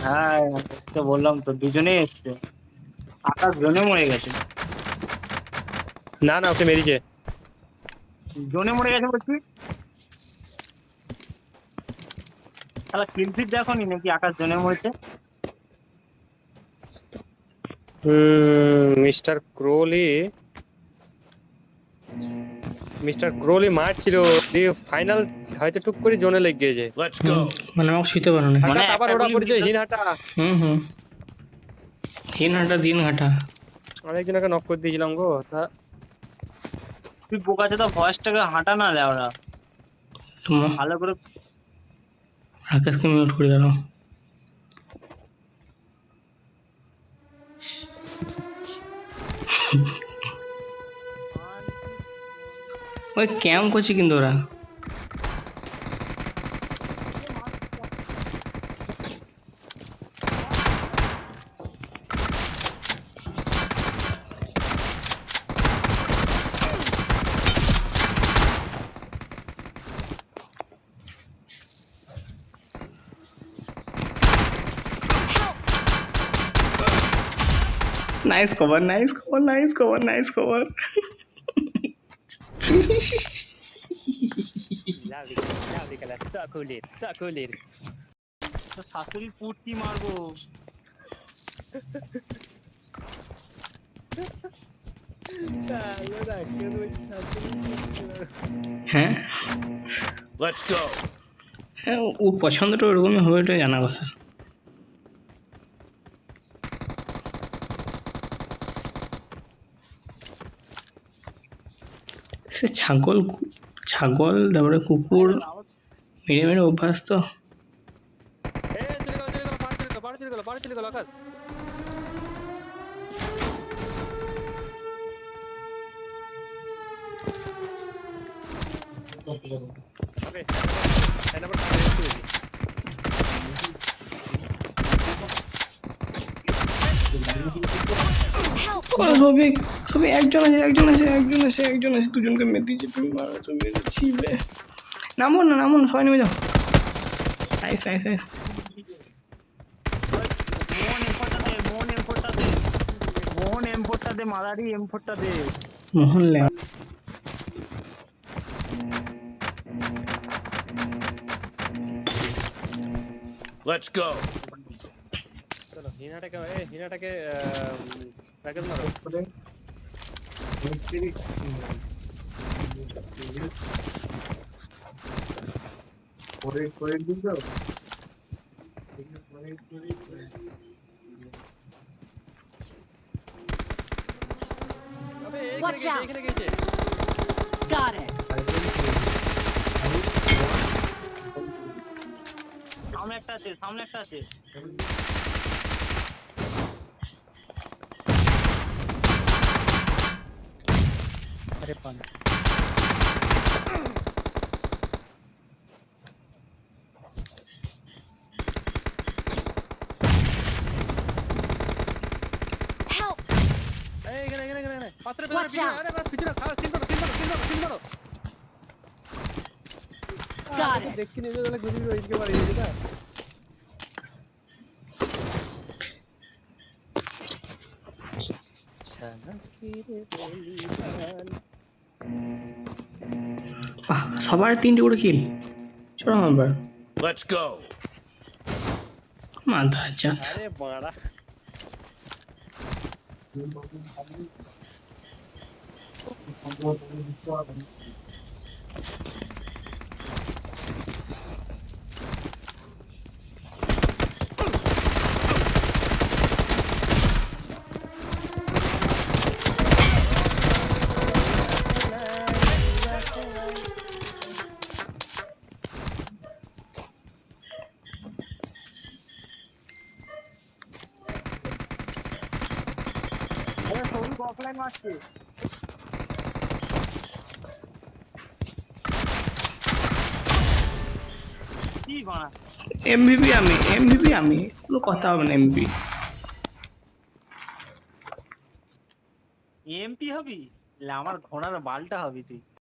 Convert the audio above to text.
হ্যাঁ, তো বললাম তো দুজনেই এসছে। আকাশ জোনে মরে গেছে। না না, ওকে মেরেছে। জোনে মরে গেছে বলছি। তাহলে কিলফিট দেখোনি নাকি আকাশ জোনে মরেছে? মিস্টার ক্রোলি, মিস্টার ক্রোলি মারছিল, দিয়ে ফাইনাল হয়তো টুক করে জোনে লেগে গিয়েছে। Let's go. মানে আমাকে শুতে পারো না। মানে আকাশ আবার একটা ওরা গুলি পড়েছে ভিতর। হিনহাটা। হুম। 3 ঘন্টা 3 ঘন্টা। অনেকজনকে নক করে দিয়েছিলাম গো তা। তুই বোকাচে তো ভয়েসটাকে হাঁটা না লেওরা তোমার ভালো করে। আকাশকে মিউট করে দাও। ওই ক্যাম্প করছে কিন্তু ওরা। Nice cover, nice cover, nice cover, nice cover. তো শাশুড়ি পুটকি মারবো। হ্যাঁ Let's go. হ্যাঁ, ওর পছন্দটা ওরকমই হবে, এটা জানা কথা। সে ছাগল, ছাগল তারপরে কুকুর মেরে মেরে অভ্যাস তো। পাড়ে চলে গেল আকাশ। ওকে, হ্যান্ড নাম্বার রেস্ট করেছি। সবে সবে একজন আছে, একজন আছে, একজন আছে, একজন আছে, দুজনকে মেরে দিয়েছে। তুমি মারা তুমি ছিবে। নামো না, নামো না, সবাই নেমে যাও। Nice nice nice. মোহন এমফোরটা দে, মোহন এমফোরটা দে, মোহন এমফোরটা দে, মাদারি এমফোরটা দে। মোহন লে Let's go. চলো হিনাটাকে প্যাকেজ মারো। আবে Watch out. এইখানে গেছে। Got it. সামনে একটা আছে, সামনে একটা আছে। আরে পান Help. এখানে পাত্রে Watch পিছনে, out. আরে পিছনে খাও, সিন মারো। Got it. দেখছি নিজে তাহলে গুলি রইকে মারি এটা। সবার 3টে করে কিল। চলো আমার Let's go. মাথা যাক। আরে বাড়া, আরে সৌভিক অফলাইন মারছে। কি বানা এমভিপি আমি, এমভিপি আমি, কোনো কথা হবে না। এমভি এমপি হবি? আমার ঘোড়ার বালটা হবি তুই।